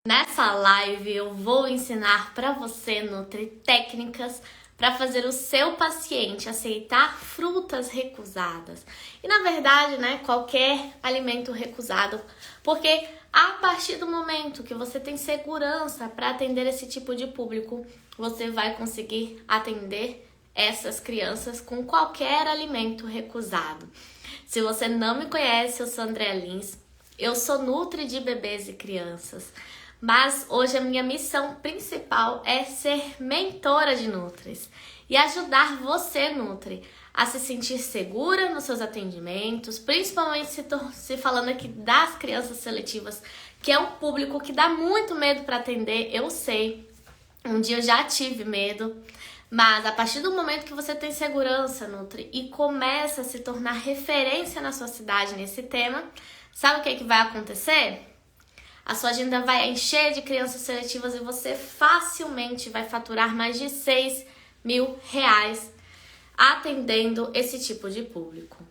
Nessa live eu vou ensinar para você, Nutri, técnicas para fazer o seu paciente aceitar frutas recusadas. E na verdade, qualquer alimento recusado, porque a partir do momento que você tem segurança para atender esse tipo de público, você vai conseguir atender essas crianças com qualquer alimento recusado. Se você não me conhece, eu sou Andréa Lins, eu sou Nutri de bebês e crianças. Mas hoje a minha missão principal é ser mentora de Nutris e ajudar você, Nutri, a se sentir segura nos seus atendimentos, principalmente se falando aqui das crianças seletivas, que é um público que dá muito medo para atender, eu sei. Um dia eu já tive medo, mas a partir do momento que você tem segurança, Nutri, e começa a se tornar referência na sua cidade nesse tema, sabe o que vai acontecer? A sua agenda vai encher de crianças seletivas e você facilmente vai faturar mais de R$6.000 atendendo esse tipo de público.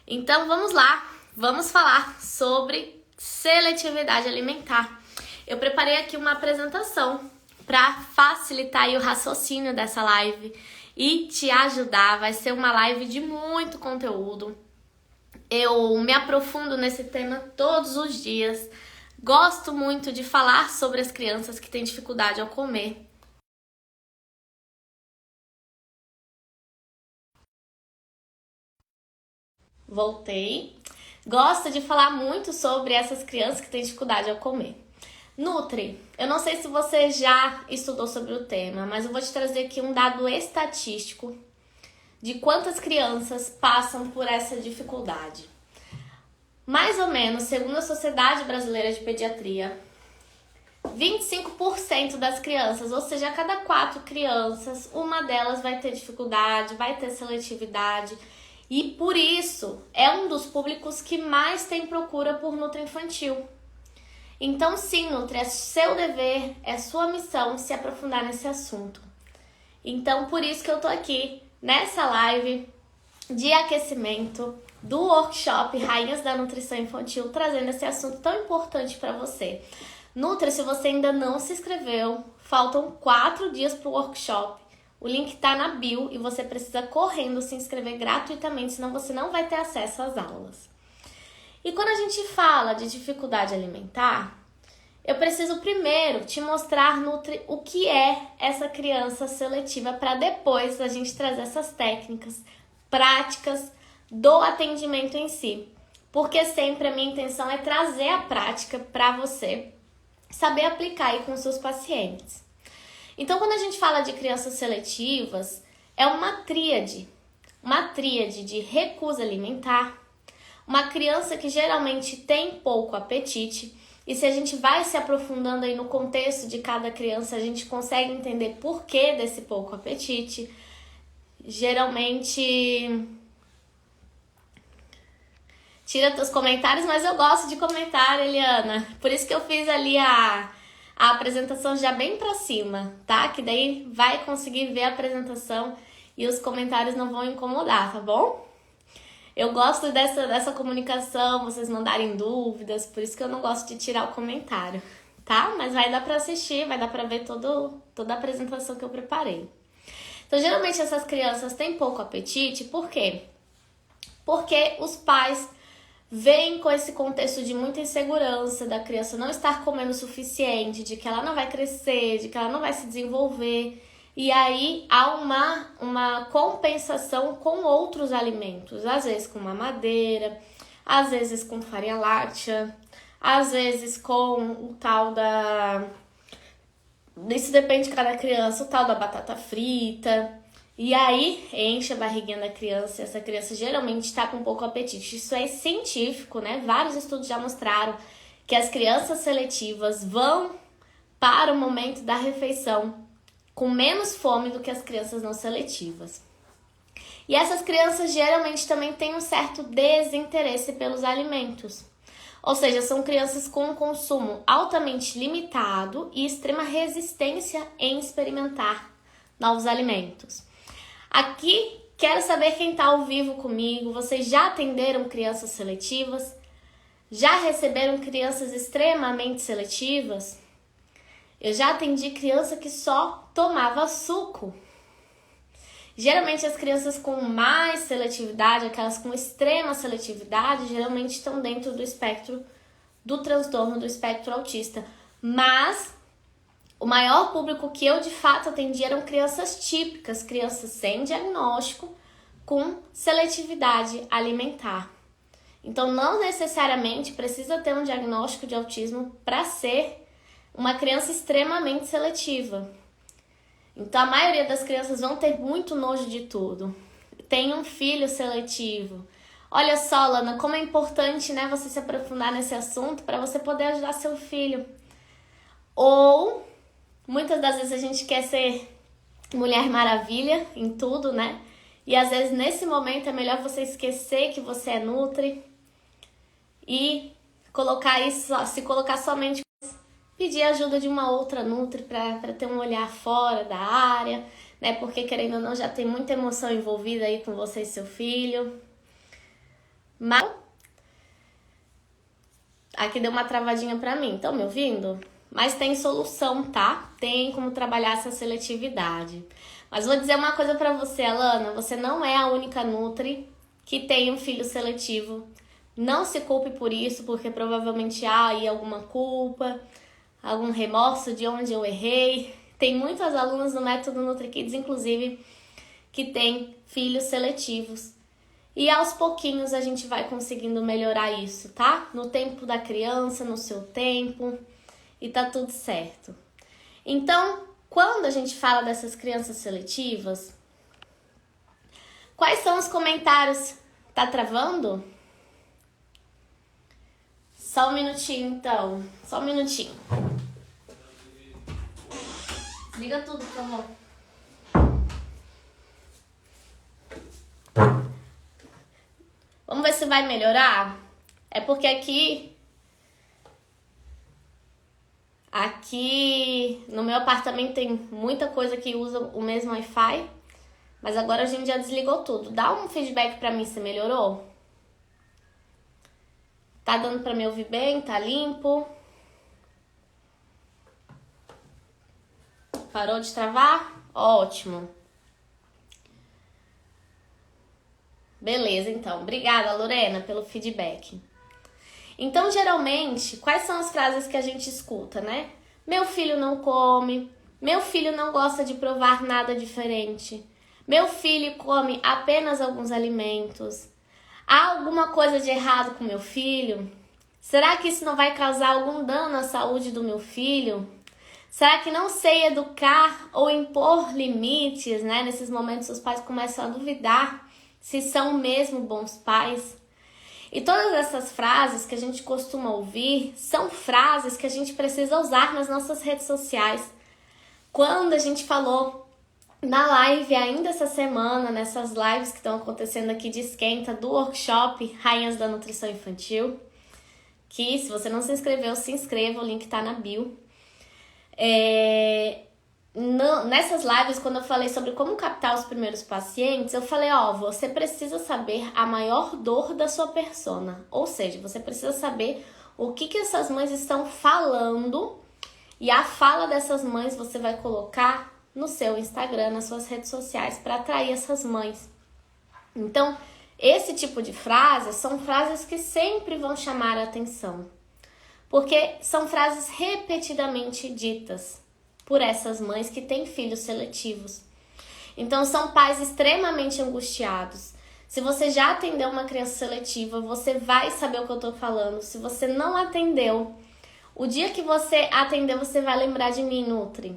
Então vamos lá, vamos falar sobre seletividade alimentar. Eu preparei aqui uma apresentação para facilitar aí o raciocínio dessa live e te ajudar. Vai ser uma live de muito conteúdo. Eu me aprofundo nesse tema todos os dias. Gosto muito de falar sobre as crianças que têm dificuldade ao comer. Voltei. Gosto de falar muito sobre essas crianças que têm dificuldade ao comer. Nutri, eu não sei se você já estudou sobre o tema, mas eu vou te trazer aqui um dado estatístico de quantas crianças passam por essa dificuldade. Mais ou menos, segundo a Sociedade Brasileira de Pediatria, 25% das crianças, ou seja, a cada 4 crianças, uma delas vai ter dificuldade, vai ter seletividade. E por isso, é um dos públicos que mais tem procura por Nutri infantil. Então sim, Nutri, é seu dever, é sua missão se aprofundar nesse assunto. Então por isso que eu tô aqui, nessa live de aquecimento do workshop Rainhas da Nutrição Infantil, trazendo esse assunto tão importante para você. Nutri, se você ainda não se inscreveu, faltam 4 dias para o workshop. O link tá na bio e você precisa correndo se inscrever gratuitamente, senão você não vai ter acesso às aulas. E quando a gente fala de dificuldade alimentar, eu preciso primeiro te mostrar, Nutri, o que é essa criança seletiva para depois a gente trazer essas técnicas práticas do atendimento em si, porque sempre a minha intenção é trazer a prática para você saber aplicar aí com seus pacientes. Então, quando a gente fala de crianças seletivas, é uma tríade de recusa alimentar, uma criança que geralmente tem pouco apetite, e se a gente vai se aprofundando aí no contexto de cada criança, a gente consegue entender por que desse pouco apetite. Geralmente tira teus comentários, mas eu gosto de comentário, Eliana. Por isso que eu fiz ali a apresentação já bem pra cima, tá? Que daí vai conseguir ver a apresentação e os comentários não vão incomodar, tá bom? Eu gosto dessa comunicação, vocês mandarem dúvidas, por isso que eu não gosto de tirar o comentário, tá? Mas vai dar pra assistir, vai dar pra ver toda a apresentação que eu preparei. Então, geralmente essas crianças têm pouco apetite, por quê? Porque os pais vêm com esse contexto de muita insegurança da criança não estar comendo o suficiente, de que ela não vai crescer, de que ela não vai se desenvolver. E aí há uma compensação com outros alimentos, às vezes com mamadeira, às vezes com farinha láctea, às vezes com o tal da... Isso depende de cada criança, o tal da batata frita. E aí enche a barriguinha da criança e essa criança geralmente está com pouco apetite. Isso é científico, né? Vários estudos já mostraram que as crianças seletivas vão para o momento da refeição com menos fome do que as crianças não seletivas. E essas crianças geralmente também têm um certo desinteresse pelos alimentos. Ou seja, são crianças com um consumo altamente limitado e extrema resistência em experimentar novos alimentos. Aqui, quero saber quem está ao vivo comigo. Vocês já atenderam crianças seletivas? Já receberam crianças extremamente seletivas? Eu já atendi criança que só tomava suco. Geralmente as crianças com mais seletividade, aquelas com extrema seletividade, geralmente estão dentro do espectro do transtorno do espectro autista. Mas o maior público que eu de fato atendi eram crianças típicas, crianças sem diagnóstico, com seletividade alimentar. Então não necessariamente precisa ter um diagnóstico de autismo para ser uma criança extremamente seletiva. Então a maioria das crianças vão ter muito nojo de tudo. Tem um filho seletivo. Olha só, Lana, como é importante, né, você se aprofundar nesse assunto para você poder ajudar seu filho. Ou muitas das vezes a gente quer ser Mulher Maravilha em tudo, né? E às vezes nesse momento é melhor você esquecer que você é nutri e colocar isso, se colocar somente, pedir ajuda de uma outra nutri para ter um olhar fora da área, né? Porque querendo ou não já tem muita emoção envolvida aí com você e seu filho. Mas aqui deu uma travadinha pra mim, estão me ouvindo? Mas tem solução, tá? Tem como trabalhar essa seletividade. Mas vou dizer uma coisa pra você, Alana, você não é a única nutri que tem um filho seletivo. Não se culpe por isso, porque provavelmente há aí alguma culpa, algum remorso de onde eu errei. Tem muitas alunas no Método NutriKids, inclusive, que têm filhos seletivos. E aos pouquinhos a gente vai conseguindo melhorar isso, tá? No tempo da criança, no seu tempo, e tá tudo certo. Então, quando a gente fala dessas crianças seletivas, quais são os comentários? Tá travando? Só um minutinho, então. Só um minutinho. Liga tudo, por favor. Vamos ver se vai melhorar? É porque aqui no meu apartamento tem muita coisa que usa o mesmo Wi-Fi, mas agora a gente já desligou tudo. Dá um feedback pra mim se melhorou. Tá dando pra me ouvir bem? Tá limpo? Parou de travar? Ótimo. Beleza, então. Obrigada, Lorena, pelo feedback. Então, geralmente, quais são as frases que a gente escuta, né? Meu filho não come, meu filho não gosta de provar nada diferente, meu filho come apenas alguns alimentos, há alguma coisa de errado com meu filho? Será que isso não vai causar algum dano à saúde do meu filho? Será que não sei educar ou impor limites, né? Nesses momentos os pais começam a duvidar se são mesmo bons pais. E todas essas frases que a gente costuma ouvir são frases que a gente precisa usar nas nossas redes sociais. Quando a gente falou na live ainda essa semana, nessas lives que estão acontecendo aqui de esquenta do workshop Rainhas da Nutrição Infantil, que se você não se inscreveu, se inscreva, o link tá na bio. Nessas lives, quando eu falei sobre como captar os primeiros pacientes, eu falei, você precisa saber a maior dor da sua persona. Ou seja, você precisa saber o que essas mães estão falando, e a fala dessas mães você vai colocar no seu Instagram, nas suas redes sociais, para atrair essas mães. Então, esse tipo de frases são frases que sempre vão chamar a atenção, porque são frases repetidamente ditas por essas mães que têm filhos seletivos. Então, são pais extremamente angustiados. Se você já atendeu uma criança seletiva, você vai saber o que eu tô falando. Se você não atendeu, o dia que você atender, você vai lembrar de mim, Nutri.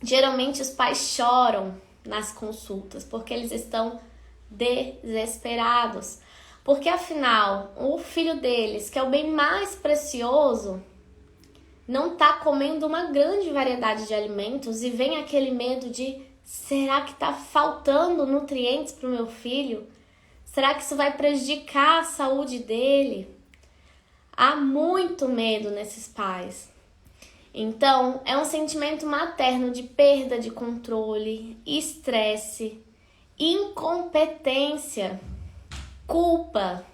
Geralmente, os pais choram nas consultas, porque eles estão desesperados. Porque, afinal, o filho deles, que é o bem mais precioso, não está comendo uma grande variedade de alimentos, e vem aquele medo de: será que está faltando nutrientes para o meu filho? Será que isso vai prejudicar a saúde dele? Há muito medo nesses pais. Então, é um sentimento materno de perda de controle, estresse, incompetência, culpa,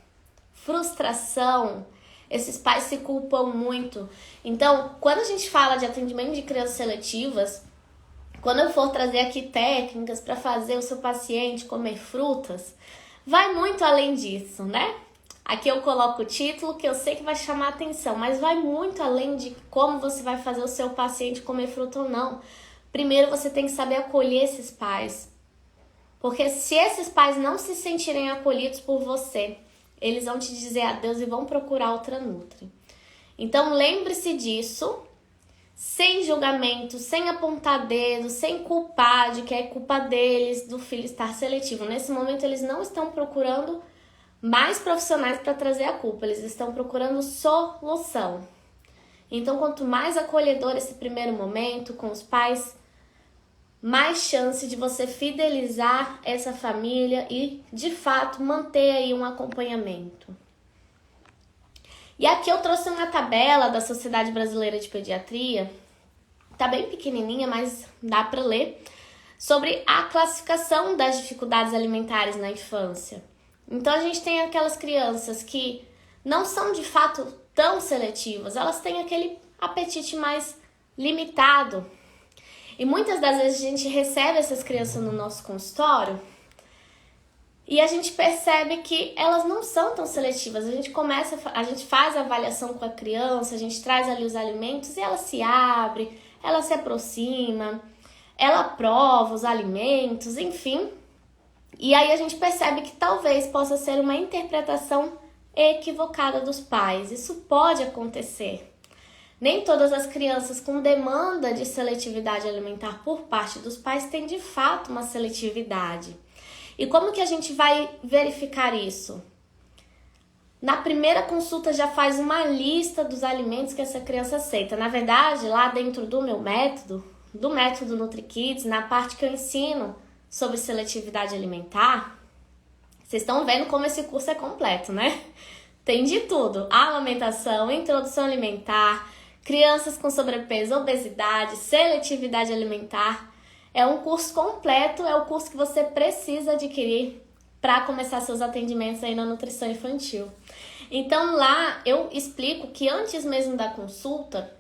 frustração. esses pais se culpam muito. Então, quando a gente fala de atendimento de crianças seletivas, quando eu for trazer aqui técnicas para fazer o seu paciente comer frutas, vai muito além disso, né? Aqui eu coloco o título que eu sei que vai chamar atenção, mas vai muito além de como você vai fazer o seu paciente comer fruta ou não. Primeiro você tem que saber acolher esses pais. Porque se esses pais não se sentirem acolhidos por você, eles vão te dizer adeus e vão procurar outra nutri. Então lembre-se disso, sem julgamento, sem apontar dedo, sem culpar de que é culpa deles, do filho estar seletivo. Nesse momento eles não estão procurando mais profissionais para trazer a culpa, eles estão procurando solução. Então, quanto mais acolhedor esse primeiro momento com os pais, mais chance de você fidelizar essa família e, de fato, manter aí um acompanhamento. E aqui eu trouxe uma tabela da Sociedade Brasileira de Pediatria, tá bem pequenininha, mas dá para ler, sobre a classificação das dificuldades alimentares na infância. Então a gente tem aquelas crianças que não são de fato tão seletivas, elas têm aquele apetite mais limitado. E muitas das vezes a gente recebe essas crianças no nosso consultório e a gente percebe que elas não são tão seletivas. A gente faz a avaliação com a criança, a gente traz ali os alimentos e ela se abre, ela se aproxima, ela prova os alimentos, enfim. E aí a gente percebe que talvez possa ser uma interpretação equivocada dos pais. Isso pode acontecer. Nem todas as crianças com demanda de seletividade alimentar por parte dos pais têm de fato uma seletividade. E como que a gente vai verificar isso? Na primeira consulta já faz uma lista dos alimentos que essa criança aceita. Na verdade, lá dentro do meu método, do método NutriKids, na parte que eu ensino sobre seletividade alimentar, vocês estão vendo como esse curso é completo, né? Tem de tudo: amamentação, introdução alimentar, crianças com sobrepeso, obesidade, seletividade alimentar. É um curso completo, é o curso que você precisa adquirir para começar seus atendimentos aí na nutrição infantil. Então lá eu explico que antes mesmo da consulta,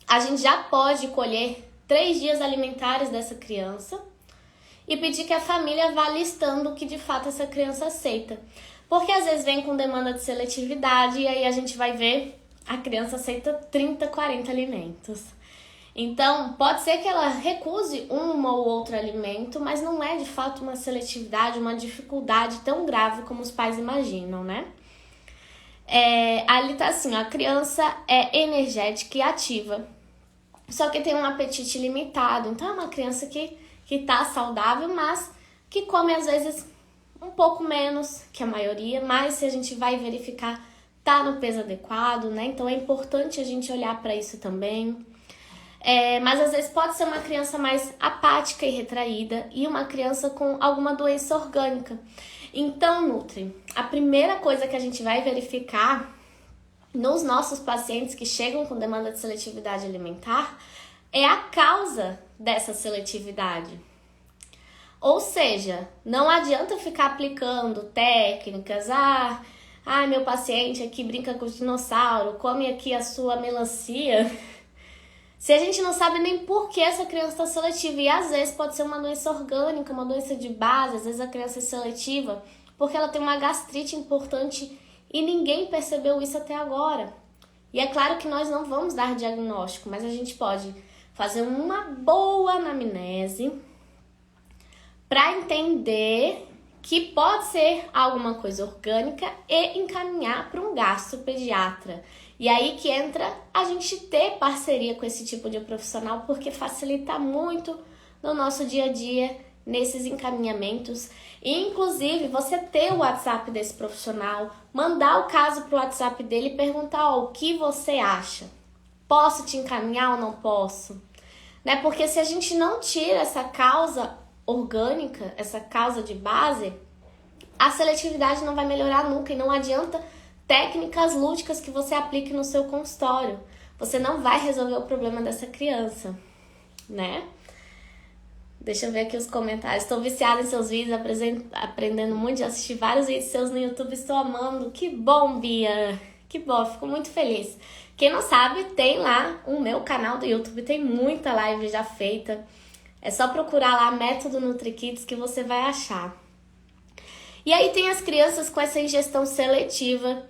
a gente já pode colher 3 dias alimentares dessa criança e pedir que a família vá listando o que de fato essa criança aceita. Porque às vezes vem com demanda de seletividade e aí a gente vai ver a criança aceita 30, 40 alimentos. Então, pode ser que ela recuse um ou outro alimento, mas não é de fato uma seletividade, uma dificuldade tão grave como os pais imaginam, né? Ali tá assim, a criança é energética e ativa, só que tem um apetite limitado. Então, é uma criança que tá saudável, mas que come às vezes um pouco menos que a maioria, mas se a gente vai verificar, tá no peso adequado, né? Então, é importante a gente olhar para isso também. Mas às vezes pode ser uma criança mais apática e retraída e uma criança com alguma doença orgânica. Então, Nutri, a primeira coisa que a gente vai verificar nos nossos pacientes que chegam com demanda de seletividade alimentar é a causa dessa seletividade. Ou seja, não adianta ficar aplicando técnicas, meu paciente aqui brinca com o dinossauro, come aqui a sua melancia, se a gente não sabe nem por que essa criança está seletiva. E às vezes pode ser uma doença orgânica, uma doença de base, às vezes a criança é seletiva porque ela tem uma gastrite importante e ninguém percebeu isso até agora. E é claro que nós não vamos dar diagnóstico, mas a gente pode fazer uma boa anamnese para entender que pode ser alguma coisa orgânica e encaminhar para um gastropediatra. E aí que entra a gente ter parceria com esse tipo de profissional, porque facilita muito no nosso dia a dia nesses encaminhamentos. E, inclusive, você ter o WhatsApp desse profissional, mandar o caso para o WhatsApp dele e perguntar o que você acha. Posso te encaminhar ou não posso? Né? Porque se a gente não tira essa causa orgânica, essa causa de base, a seletividade não vai melhorar nunca e não adianta técnicas lúdicas que você aplique no seu consultório. Você não vai resolver o problema dessa criança, né? Deixa eu ver aqui os comentários. Estou viciada em seus vídeos, aprendendo muito, já assisti vários vídeos seus no YouTube, estou amando. Que bom, Bia! Que bom, fico muito feliz. Quem não sabe, tem lá o meu canal do YouTube, tem muita live já feita. É só procurar lá Método NutriKids que você vai achar. E aí tem as crianças com essa ingestão seletiva,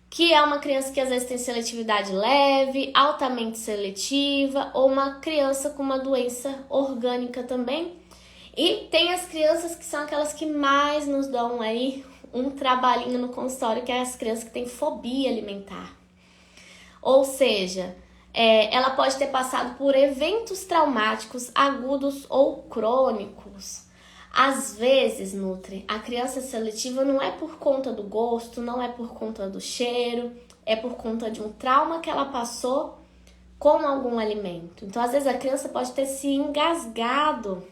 que é uma criança que às vezes tem seletividade leve, altamente seletiva, ou uma criança com uma doença orgânica também. E tem as crianças que são aquelas que mais nos dão aí um trabalhinho no consultório, que é as crianças que têm fobia alimentar. Ou seja, ela pode ter passado por eventos traumáticos agudos ou crônicos. Às vezes, Nutri, a criança seletiva não é por conta do gosto, não é por conta do cheiro, é por conta de um trauma que ela passou com algum alimento. Então, às vezes, a criança pode ter se engasgado.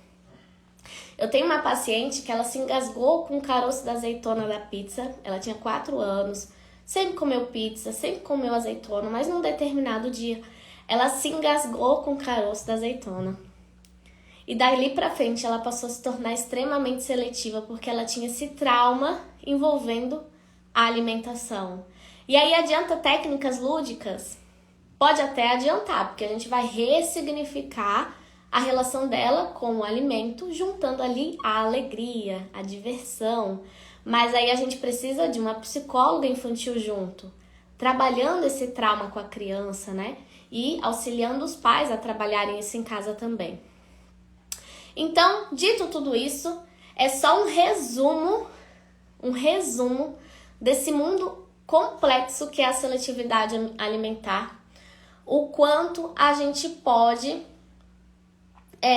Eu tenho uma paciente que ela se engasgou com o caroço da azeitona da pizza. Ela tinha 4 anos, sempre comeu pizza, sempre comeu azeitona, mas num determinado dia ela se engasgou com o caroço da azeitona. E dali pra frente ela passou a se tornar extremamente seletiva porque ela tinha esse trauma envolvendo a alimentação. E aí adianta técnicas lúdicas? Pode até adiantar, porque a gente vai ressignificar a relação dela com o alimento, juntando ali a alegria, a diversão. Mas aí a gente precisa de uma psicóloga infantil junto, trabalhando esse trauma com a criança, né? E auxiliando os pais a trabalharem isso em casa também. Então, dito tudo isso, é só um resumo desse mundo complexo que é a seletividade alimentar, o quanto a gente pode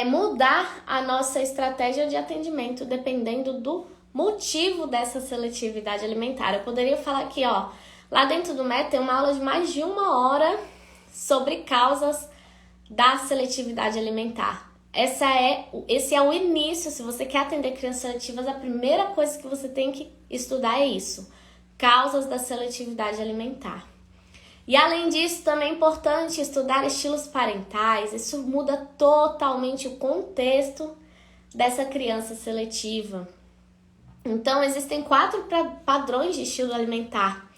mudar a nossa estratégia de atendimento dependendo do motivo dessa seletividade alimentar. Eu poderia falar aqui, lá dentro do MET tem uma aula de mais de 1 hora sobre causas da seletividade alimentar. Esse é o início. Se você quer atender crianças seletivas, a primeira coisa que você tem que estudar é isso: causas da seletividade alimentar. E além disso, também é importante estudar estilos parentais. Isso muda totalmente o contexto dessa criança seletiva. Então, existem 4 padrões de estilo alimentar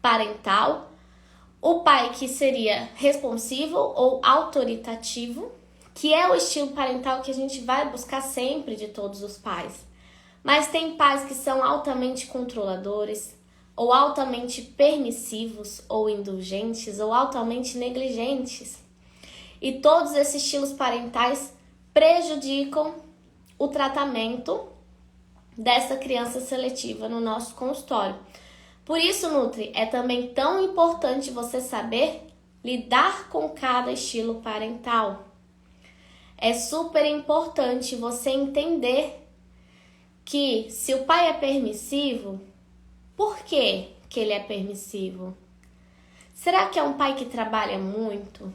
parental. O pai que seria responsivo ou autoritativo, que é o estilo parental que a gente vai buscar sempre de todos os pais. Mas tem pais que são altamente controladores, ou altamente permissivos, ou indulgentes, ou altamente negligentes. E todos esses estilos parentais prejudicam o tratamento dessa criança seletiva no nosso consultório. Por isso, Nutri, é também tão importante você saber lidar com cada estilo parental. É super importante você entender que se o pai é permissivo, por que ele é permissivo? Será que é um pai que trabalha muito?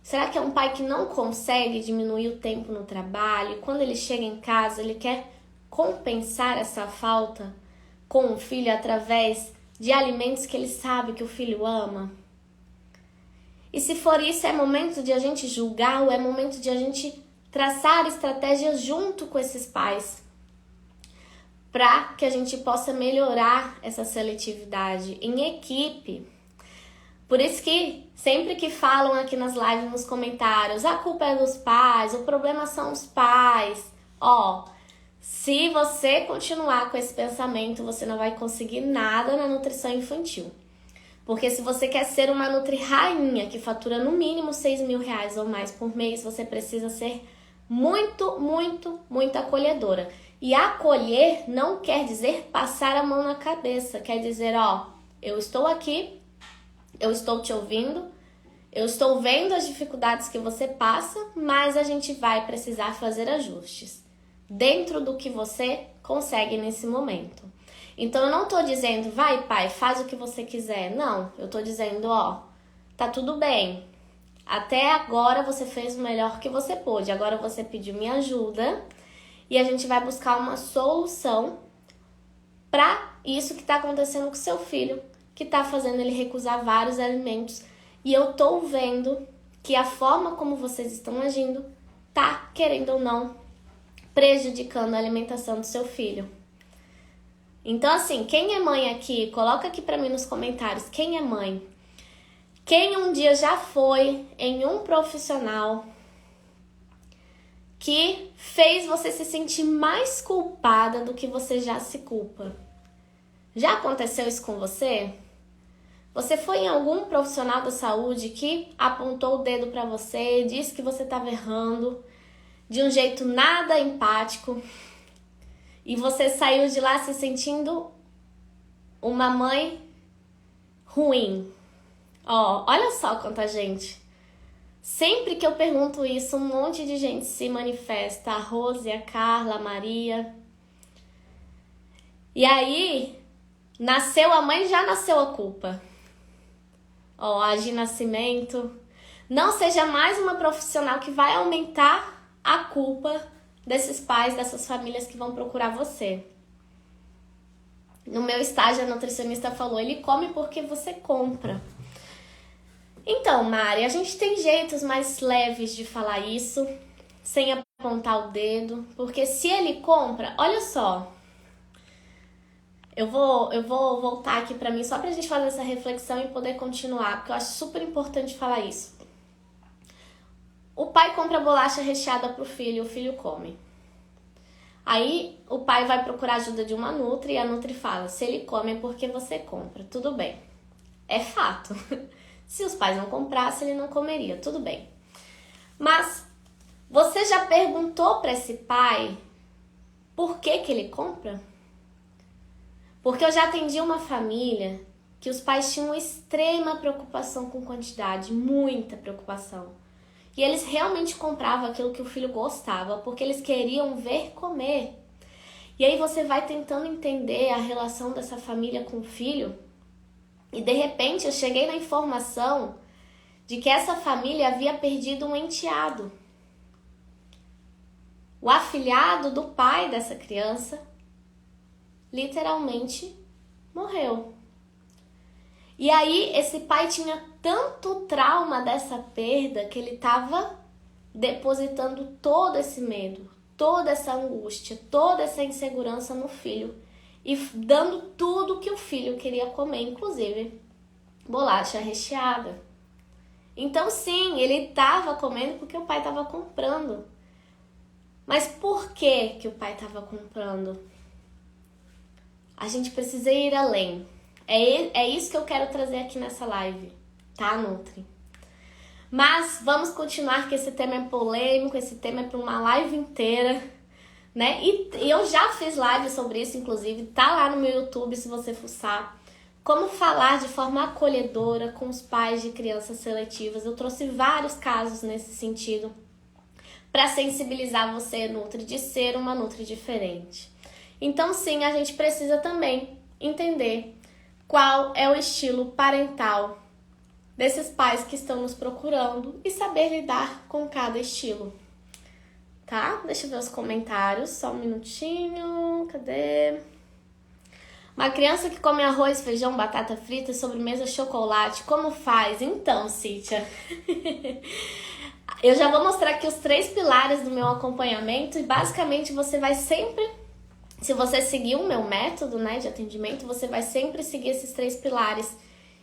Será que é um pai que não consegue diminuir o tempo no trabalho? E quando ele chega em casa, ele quer compensar essa falta com o filho através de alimentos que ele sabe que o filho ama? E se for isso, é momento de a gente julgar ou é momento de a gente traçar estratégias junto com esses pais para que a gente possa melhorar essa seletividade em equipe. Por isso que sempre que falam aqui nas lives, nos comentários, a culpa é dos pais, o problema são os pais. Se você continuar com esse pensamento, você não vai conseguir nada na nutrição infantil. Porque se você quer ser uma nutri rainha que fatura no mínimo R$6.000 ou mais por mês, você precisa ser muito, muito, muito acolhedora. E acolher não quer dizer passar a mão na cabeça. Quer dizer, eu estou aqui, eu estou te ouvindo, eu estou vendo as dificuldades que você passa, mas a gente vai precisar fazer ajustes dentro do que você consegue nesse momento. Então, eu não tô dizendo, vai pai, faz o que você quiser. Não, eu tô dizendo, tá tudo bem. Até agora você fez o melhor que você pôde. Agora você pediu minha ajuda e a gente vai buscar uma solução para isso que tá acontecendo com seu filho, que tá fazendo ele recusar vários alimentos. E eu tô vendo que a forma como vocês estão agindo tá, querendo ou não, prejudicando a alimentação do seu filho. Então, assim, quem é mãe aqui, coloca aqui pra mim nos comentários, quem é mãe? Quem um dia já foi em um profissional que fez você se sentir mais culpada do que você já se culpa? Já aconteceu isso com você? Você foi em algum profissional da saúde que apontou o dedo pra você, disse que você estava errando de um jeito nada empático e você saiu de lá se sentindo uma mãe ruim? Ó, olha só quanta gente. Sempre que eu pergunto isso, um monte de gente se manifesta. A Rose, a Carla, a Maria. E aí, nasceu a mãe, já nasceu a culpa. Ó, a Gi Nascimento. Não seja mais uma profissional que vai aumentar a culpa desses pais, dessas famílias que vão procurar você. No meu estágio, a nutricionista falou, ele come porque você compra. Então, Mari, a gente tem jeitos mais leves de falar isso, sem apontar o dedo, porque se ele compra, olha só, eu vou voltar aqui pra mim só pra gente fazer essa reflexão e poder continuar, porque eu acho super importante falar isso. O pai compra bolacha recheada pro filho, o filho come. Aí o pai vai procurar ajuda de uma nutri e a nutri fala, se ele come é porque você compra, tudo bem. É fato. Se os pais não comprassem, ele não comeria, tudo bem. Mas você já perguntou para esse pai por que ele compra? Porque eu já atendi uma família que os pais tinham extrema preocupação com quantidade, muita preocupação. E eles realmente compravam aquilo que o filho gostava, porque eles queriam ver comer. E aí você vai tentando entender a relação dessa família com o filho. E de repente eu cheguei na informação de que essa família havia perdido um enteado. O afilhado do pai dessa criança literalmente morreu. E aí esse pai tinha tanto trauma dessa perda que ele estava depositando todo esse medo, toda essa angústia, toda essa insegurança no filho. E dando tudo que o filho queria comer, inclusive bolacha recheada. Então sim, ele estava comendo porque o pai estava comprando. Mas por que o pai estava comprando? A gente precisa ir além. É isso que eu quero trazer aqui nessa live, tá, Nutri? Mas vamos continuar, que esse tema é polêmico, esse tema é para uma live inteira, né? E eu já fiz live sobre isso, inclusive, tá lá no meu YouTube, se você fuçar. Como falar de forma acolhedora com os pais de crianças seletivas. Eu trouxe vários casos nesse sentido para sensibilizar você, Nutri, de ser uma Nutri diferente. Então, sim, a gente precisa também entender qual é o estilo parental desses pais que estão nos procurando e saber lidar com cada estilo. Tá? Deixa eu ver os comentários, só um minutinho, cadê? Uma criança que come arroz, feijão, batata frita, sobremesa, chocolate, como faz? Então, Cíntia, eu já vou mostrar aqui os 3 pilares do meu acompanhamento e basicamente você vai sempre, se você seguir o meu método, né, de atendimento, você vai sempre seguir esses 3 pilares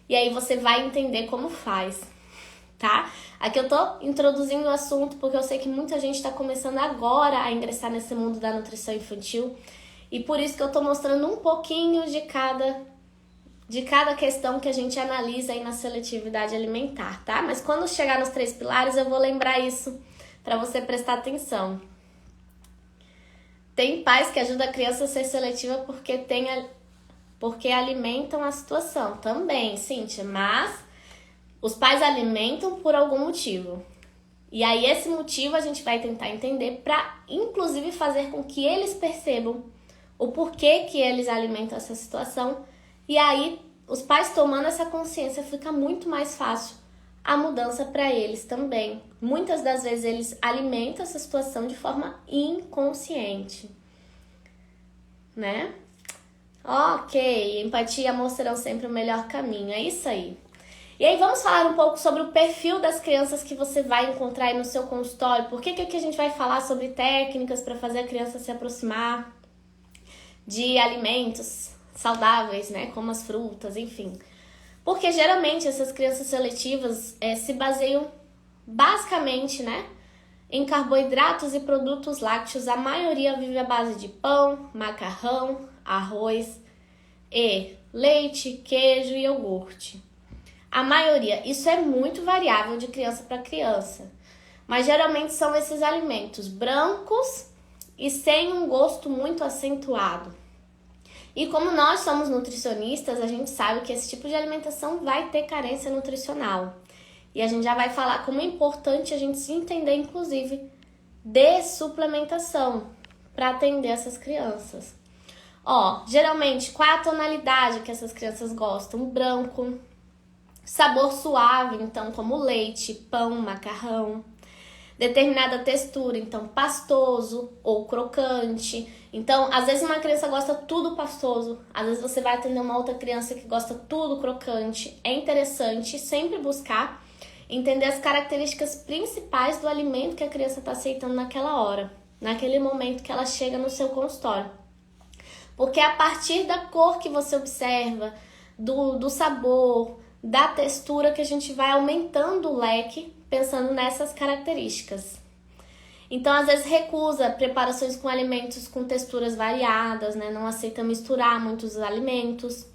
e aí você vai entender como faz, tá? Aqui eu tô introduzindo o assunto porque eu sei que muita gente tá começando agora a ingressar nesse mundo da nutrição infantil. E por isso que eu tô mostrando um pouquinho de cada questão que a gente analisa aí na seletividade alimentar, tá? Mas quando chegar nos 3 pilares, eu vou lembrar isso para você prestar atenção. Tem pais que ajudam a criança a ser seletiva porque alimentam a situação. Também, Cíntia, mas os pais alimentam por algum motivo. E aí esse motivo a gente vai tentar entender para, inclusive, fazer com que eles percebam o porquê que eles alimentam essa situação. E aí, os pais tomando essa consciência, fica muito mais fácil a mudança para eles também. Muitas das vezes eles alimentam essa situação de forma inconsciente, né? Ok, empatia e amor serão sempre o melhor caminho, é isso aí. E aí vamos falar um pouco sobre o perfil das crianças que você vai encontrar aí no seu consultório. Por que aqui a gente vai falar sobre técnicas para fazer a criança se aproximar de alimentos saudáveis, né? Como as frutas, enfim. Porque geralmente essas crianças seletivas se baseiam basicamente, né, em carboidratos e produtos lácteos. A maioria vive à base de pão, macarrão, arroz e leite, queijo e iogurte. A maioria, isso é muito variável de criança para criança, mas geralmente são esses alimentos brancos e sem um gosto muito acentuado. E como nós somos nutricionistas, a gente sabe que esse tipo de alimentação vai ter carência nutricional. E a gente já vai falar como é importante a gente se entender, inclusive, de suplementação para atender essas crianças. Geralmente, qual é a tonalidade que essas crianças gostam? Branco, sabor suave, então, como leite, pão, macarrão. Determinada textura, então, pastoso ou crocante. Então, às vezes uma criança gosta tudo pastoso, às vezes você vai atender uma outra criança que gosta tudo crocante. É interessante sempre buscar entender as características principais do alimento que a criança está aceitando naquela hora, naquele momento que ela chega no seu consultório. Porque a partir da cor que você observa, do sabor, da textura, que a gente vai aumentando o leque, pensando nessas características. Então, às vezes, recusa preparações com alimentos com texturas variadas, né? Não aceita misturar muitos alimentos.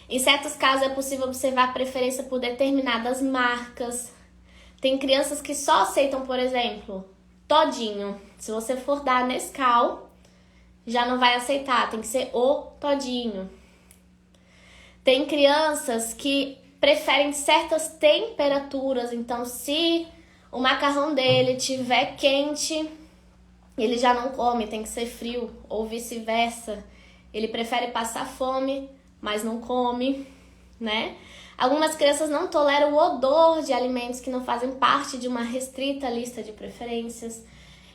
Em certos casos, é possível observar preferência por determinadas marcas. Tem crianças que só aceitam, por exemplo, todinho. Se você for dar Nescau, já não vai aceitar, tem que ser o todinho. Tem crianças que preferem certas temperaturas, então se o macarrão dele tiver quente, ele já não come, tem que ser frio, ou vice-versa. Ele prefere passar fome, mas não come, né? Algumas crianças não toleram o odor de alimentos que não fazem parte de uma restrita lista de preferências.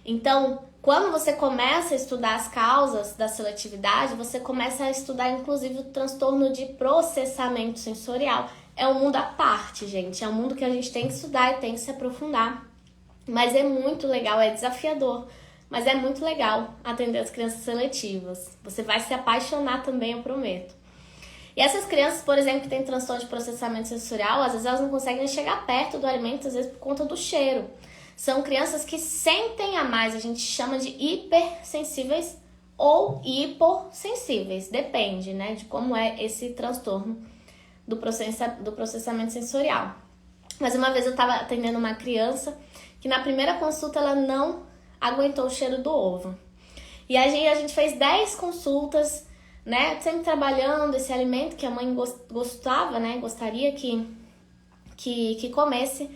Então, quando você começa a estudar as causas da seletividade, você começa a estudar, inclusive, o transtorno de processamento sensorial. É um mundo à parte, gente. É um mundo que a gente tem que estudar e tem que se aprofundar. Mas é muito legal, é desafiador. Mas é muito legal atender as crianças seletivas. Você vai se apaixonar também, eu prometo. E essas crianças, por exemplo, que têm transtorno de processamento sensorial, às vezes elas não conseguem chegar perto do alimento, às vezes por conta do cheiro. São crianças que sentem a mais, a gente chama de hipersensíveis ou hipossensíveis. Depende, né, de como é esse transtorno do processamento sensorial. Mas uma vez eu estava atendendo uma criança que na primeira consulta ela não aguentou o cheiro do ovo. E aí a gente fez 10 consultas, né, sempre trabalhando esse alimento que a mãe gostava, né, gostaria que comesse.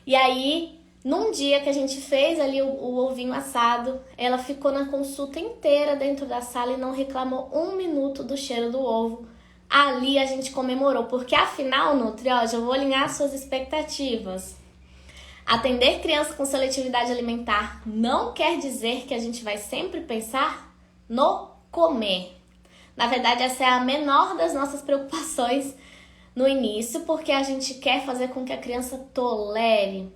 E aí, num dia que a gente fez ali o ovinho assado, ela ficou na consulta inteira dentro da sala e não reclamou um minuto do cheiro do ovo. Ali a gente comemorou, porque afinal, Nutri, já vou alinhar suas expectativas. Atender criança com seletividade alimentar não quer dizer que a gente vai sempre pensar no comer. Na verdade, essa é a menor das nossas preocupações no início, porque a gente quer fazer com que a criança tolere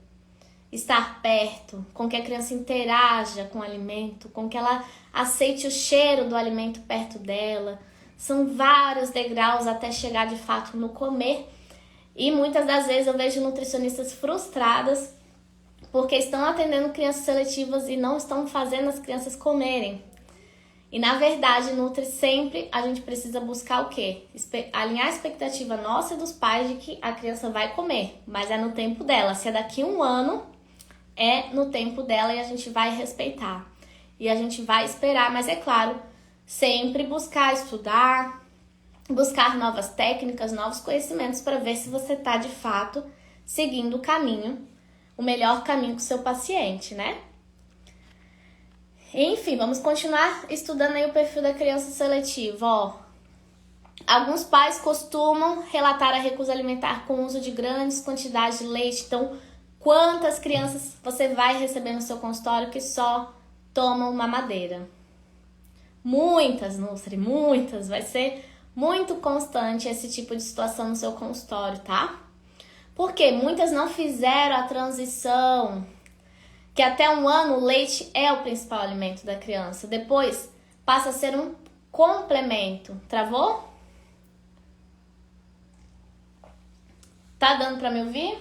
estar perto, com que a criança interaja com o alimento, com que ela aceite o cheiro do alimento perto dela. São vários degraus até chegar de fato no comer. E muitas das vezes eu vejo nutricionistas frustradas porque estão atendendo crianças seletivas e não estão fazendo as crianças comerem. E na verdade, Nutri, sempre a gente precisa buscar o quê? Alinhar a expectativa nossa e dos pais de que a criança vai comer, mas é no tempo dela. Se é daqui a 1 ano, é no tempo dela e a gente vai respeitar. E a gente vai esperar, mas é claro, sempre buscar estudar, buscar novas técnicas, novos conhecimentos para ver se você está de fato seguindo o caminho, o melhor caminho com o seu paciente, né? Enfim, vamos continuar estudando aí o perfil da criança seletiva, Alguns pais costumam relatar a recusa alimentar com o uso de grandes quantidades de leite. Então, quantas crianças você vai receber no seu consultório que só tomam mamadeira? Muitas, Nutri, muitas. Vai ser muito constante esse tipo de situação no seu consultório, tá? Porque muitas não fizeram a transição, que até 1 ano o leite é o principal alimento da criança. Depois passa a ser um complemento. Travou? Tá dando pra me ouvir?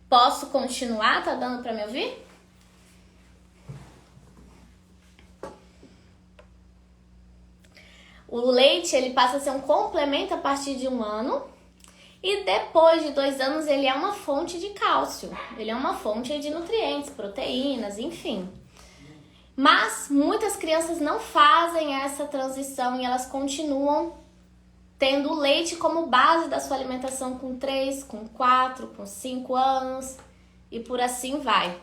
Posso continuar? Tá dando pra me ouvir? O leite, ele passa a ser um complemento a partir de 1 ano. E depois de 2 anos, ele é uma fonte de cálcio. Ele é uma fonte de nutrientes, proteínas, enfim. Mas muitas crianças não fazem essa transição e elas continuam tendo o leite como base da sua alimentação com 3, com 4, com 5 anos e por assim vai.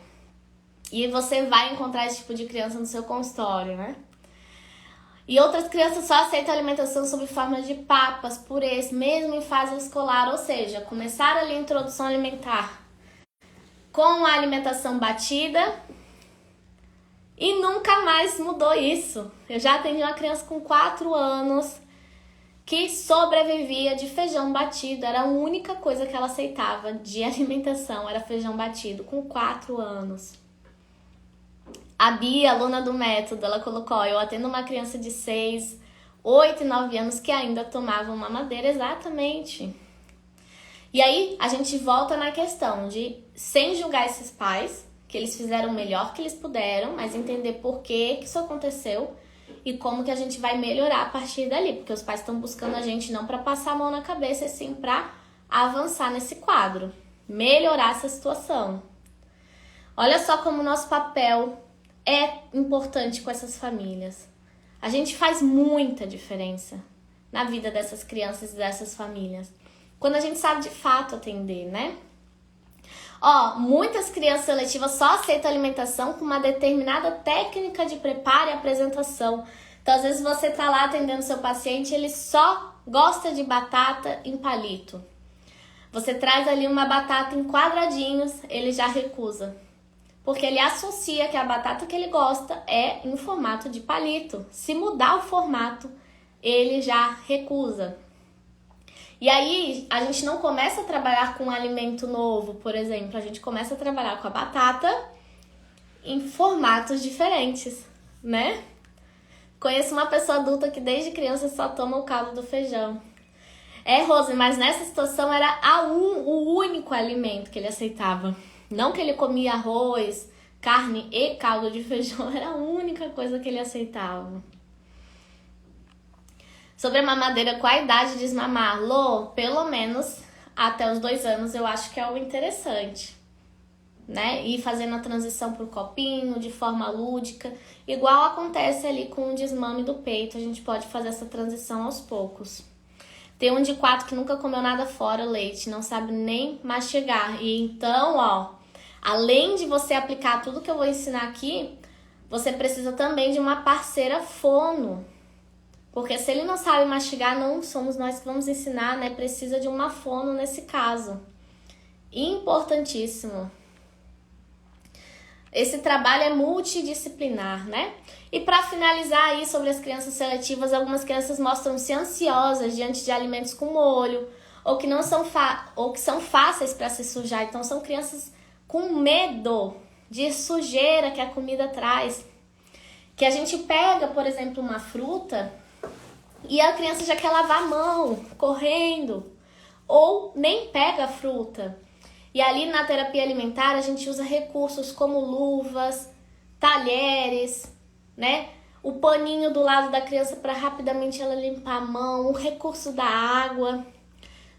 E você vai encontrar esse tipo de criança no seu consultório, né? E outras crianças só aceitam alimentação sob forma de papas, purês, mesmo em fase escolar, ou seja, começar ali a introdução alimentar com a alimentação batida e nunca mais mudou isso. Eu já atendi uma criança com 4 anos que sobrevivia de feijão batido, era a única coisa que ela aceitava de alimentação, era feijão batido, com 4 anos. A Bia, aluna do método, ela colocou, eu atendo uma criança de 6, 8 e 9 anos que ainda tomava mamadeira, exatamente. E aí, a gente volta na questão de, sem julgar esses pais, que eles fizeram o melhor que eles puderam, mas entender por que isso aconteceu e como que a gente vai melhorar a partir dali, porque os pais estão buscando a gente não para passar a mão na cabeça, e sim para avançar nesse quadro, melhorar essa situação. Olha só como o nosso papel é importante com essas famílias. A gente faz muita diferença na vida dessas crianças e dessas famílias, quando a gente sabe de fato atender, né? Muitas crianças seletivas só aceitam alimentação com uma determinada técnica de preparo e apresentação. Então, às vezes você tá lá atendendo seu paciente, ele só gosta de batata em palito. Você traz ali uma batata em quadradinhos, ele já recusa. Porque ele associa que a batata que ele gosta é em formato de palito. Se mudar o formato, ele já recusa. E aí, a gente não começa a trabalhar com um alimento novo, por exemplo. A gente começa a trabalhar com a batata em formatos diferentes, né? Conheço uma pessoa adulta que desde criança só toma o caldo do feijão. Rose, mas nessa situação era o único alimento que ele aceitava. Não que ele comia arroz, carne e caldo de feijão, era a única coisa que ele aceitava. Sobre a mamadeira, qual a idade de desmamar? Lô, pelo menos até os 2 anos eu acho que é o interessante, né? Ir fazendo a transição pro copinho de forma lúdica, igual acontece ali com o desmame do peito, a gente pode fazer essa transição aos poucos. Tem um de 4 que nunca comeu nada fora leite, não sabe nem mastigar. E então, além de você aplicar tudo que eu vou ensinar aqui, você precisa também de uma parceira fono. Porque se ele não sabe mastigar, não somos nós que vamos ensinar, né? Precisa de uma fono nesse caso. Importantíssimo. Esse trabalho é multidisciplinar, né? E para finalizar aí sobre as crianças seletivas, algumas crianças mostram-se ansiosas diante de alimentos com molho, ou que não são ou que são fáceis para se sujar. Então são crianças com medo de sujeira que a comida traz. Que a gente pega, por exemplo, uma fruta e a criança já quer lavar a mão, correndo, ou nem pega a fruta. E ali na terapia alimentar a gente usa recursos como luvas, talheres, né? O paninho do lado da criança para rapidamente ela limpar a mão, o recurso da água.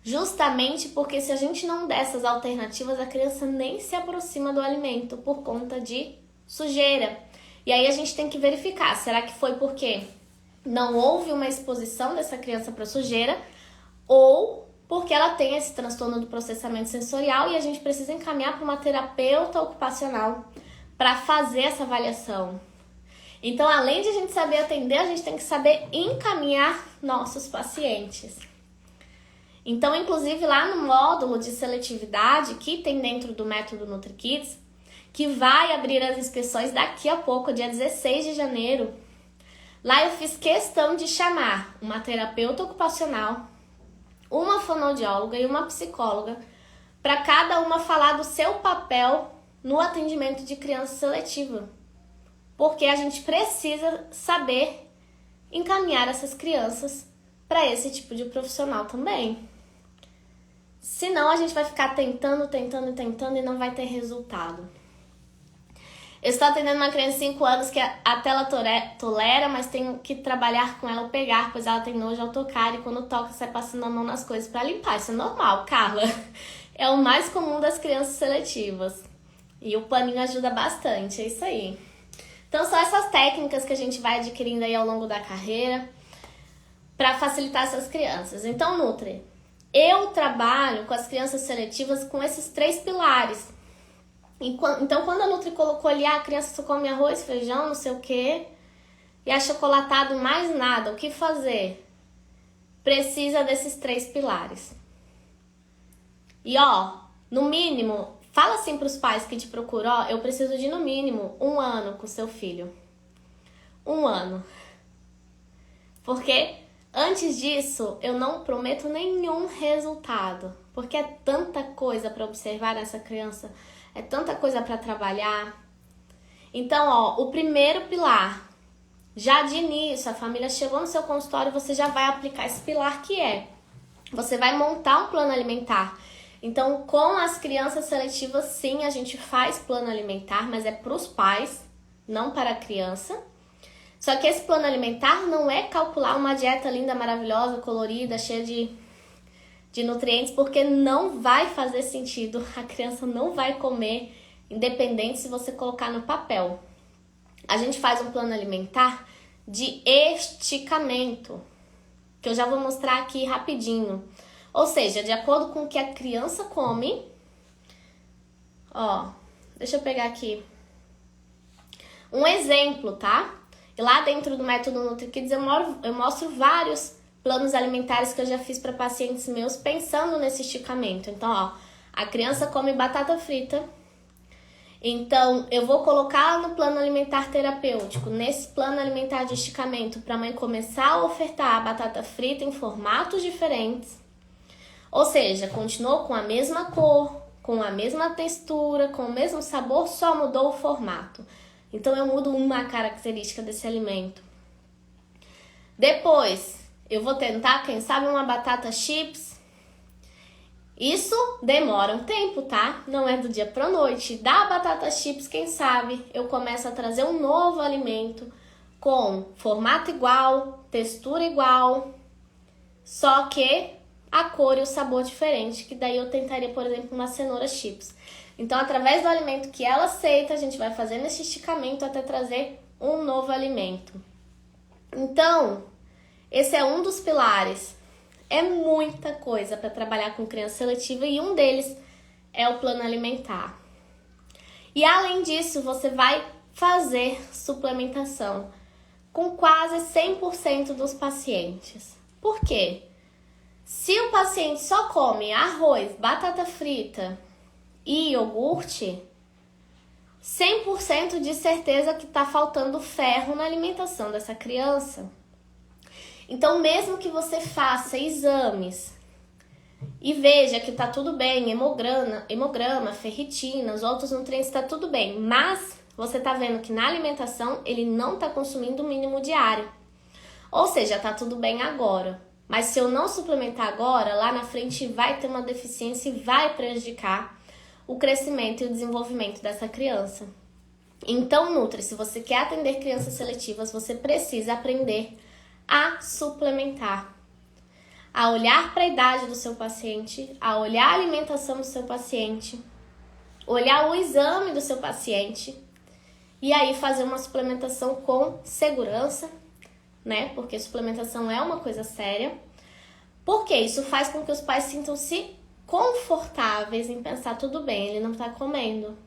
Justamente porque se a gente não der essas alternativas, a criança nem se aproxima do alimento por conta de sujeira. E aí a gente tem que verificar, será que foi porque não houve uma exposição dessa criança para sujeira ou porque ela tem esse transtorno do processamento sensorial e a gente precisa encaminhar para uma terapeuta ocupacional para fazer essa avaliação. Então, além de a gente saber atender, a gente tem que saber encaminhar nossos pacientes. Então, inclusive lá no módulo de seletividade que tem dentro do método NutriKids, que vai abrir as inscrições daqui a pouco, dia 16 de janeiro, lá eu fiz questão de chamar uma terapeuta ocupacional, uma fonoaudióloga e uma psicóloga, para cada uma falar do seu papel no atendimento de criança seletiva. Porque a gente precisa saber encaminhar essas crianças para esse tipo de profissional também. Senão a gente vai ficar tentando e não vai ter resultado. Eu estou atendendo uma criança de 5 anos que até ela tolera, mas tenho que trabalhar com ela ou pegar, pois ela tem nojo ao tocar e quando toca sai passando a mão nas coisas para limpar. Isso é normal, Carla. É o mais comum das crianças seletivas. E o paninho ajuda bastante, é isso aí. Então são essas técnicas que a gente vai adquirindo aí ao longo da carreira para facilitar essas crianças. Então, Nutri, eu trabalho com as crianças seletivas com esses 3 pilares. Então, quando a Nutri colocou ali, a criança só come arroz, feijão, não sei o quê, e achocolatado mais nada, o que fazer? Precisa desses 3 pilares. E no mínimo, fala assim pros pais que te procuram, eu preciso de no mínimo 1 ano com seu filho. 1 ano. Porque antes disso, eu não prometo nenhum resultado. Porque é tanta coisa para observar nessa criança, é tanta coisa para trabalhar. Então, o primeiro pilar, já de início, a família chegou no seu consultório, você já vai aplicar esse pilar que você vai montar um plano alimentar. Então, com as crianças seletivas, sim, a gente faz plano alimentar, mas é para os pais, não para a criança. Só que esse plano alimentar não é calcular uma dieta linda, maravilhosa, colorida, cheia de nutrientes, porque não vai fazer sentido. A criança não vai comer, independente se você colocar no papel. A gente faz um plano alimentar de esticamento, que eu já vou mostrar aqui rapidinho. Ou seja, de acordo com o que a criança come. Deixa eu pegar aqui um exemplo, tá? E lá dentro do método NutriKids eu mostro vários planos alimentares que eu já fiz para pacientes meus pensando nesse esticamento. Então, a criança come batata frita. Então, eu vou colocar no plano alimentar terapêutico, nesse plano alimentar de esticamento, para a mãe começar a ofertar a batata frita em formatos diferentes. Ou seja, continuou com a mesma cor, com a mesma textura, com o mesmo sabor, só mudou o formato. Então, eu mudo uma característica desse alimento. Depois, eu vou tentar, quem sabe, uma batata chips. Isso demora um tempo, tá? Não é do dia pra noite. Da batata chips, quem sabe, eu começo a trazer um novo alimento com formato igual, textura igual, só que a cor e o sabor diferente, que daí eu tentaria, por exemplo, uma cenoura chips. Então, através do alimento que ela aceita, a gente vai fazendo esse esticamento até trazer um novo alimento. Então, esse é um dos pilares. É muita coisa para trabalhar com criança seletiva e um deles é o plano alimentar. E além disso, você vai fazer suplementação com quase 100% dos pacientes. Por quê? Se o paciente só come arroz, batata frita e iogurte, 100% de certeza que está faltando ferro na alimentação dessa criança. Então, mesmo que você faça exames e veja que está tudo bem, hemograma, ferritina, os outros nutrientes está tudo bem, mas você está vendo que na alimentação ele não está consumindo o mínimo diário. Ou seja, está tudo bem agora. Mas se eu não suplementar agora, lá na frente vai ter uma deficiência e vai prejudicar o crescimento e o desenvolvimento dessa criança. Então, Nutri, se você quer atender crianças seletivas, você precisa aprender a suplementar, a olhar para a idade do seu paciente, a olhar a alimentação do seu paciente, olhar o exame do seu paciente e aí fazer uma suplementação com segurança, né? Porque suplementação é uma coisa séria. Porque isso faz com que os pais sintam-se confortáveis em pensar, tudo bem, ele não tá comendo,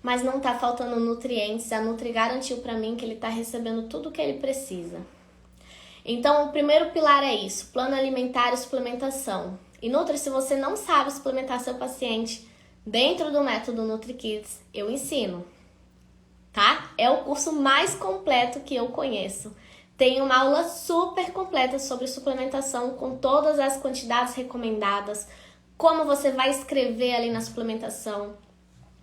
mas não tá faltando nutrientes, a Nutri garantiu para mim que ele tá recebendo tudo o que ele precisa. Então, o primeiro pilar é isso, plano alimentar e suplementação. E Nutri, se você não sabe suplementar seu paciente dentro do método NutriKids, eu ensino, tá? É o curso mais completo que eu conheço. Tem uma aula super completa sobre suplementação, com todas as quantidades recomendadas, como você vai escrever ali na suplementação,